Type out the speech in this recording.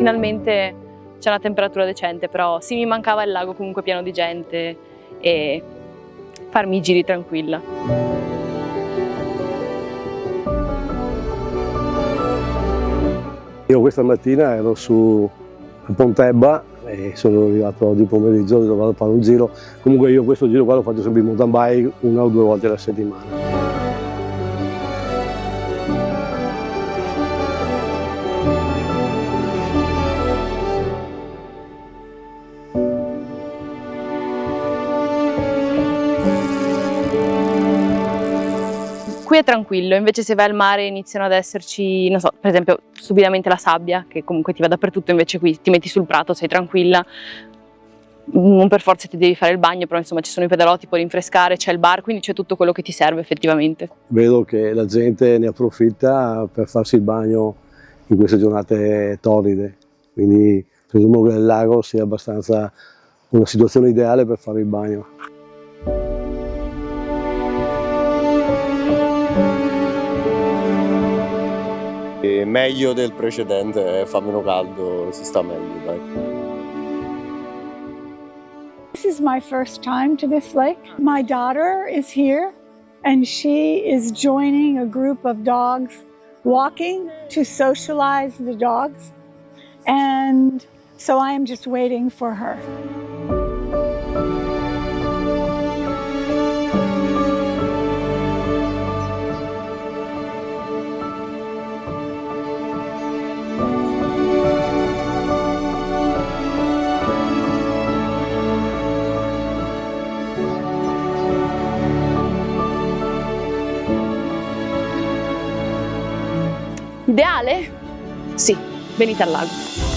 finalmente c'è una temperatura decente, però sì, mi mancava il lago comunque pieno di gente e farmi i giri tranquilla. Io questa mattina ero su Pontebba e sono arrivato oggi pomeriggio dove vado a fare un giro. Comunque io questo giro qua lo faccio sempre in mountain bike 1 o 2 volte alla settimana. Qui è tranquillo, invece se vai al mare iniziano ad esserci, non so, per esempio subitamente la sabbia, che comunque ti va dappertutto, invece qui ti metti sul prato, sei tranquilla, non per forza ti devi fare il bagno, però insomma ci sono i pedalotti, puoi rinfrescare, c'è il bar, quindi c'è tutto quello che ti serve effettivamente. Vedo che la gente ne approfitta per farsi il bagno in queste giornate torride, quindi presumo che il lago sia abbastanza una situazione ideale per fare il bagno. E meglio del precedente, fa meno caldo, si sta meglio, dai. This is my first time to this lake. My daughter is here and she is joining a group of dogs walking to socialize the dogs. And so I am just waiting for her. Ideale? Sì, venite al lago.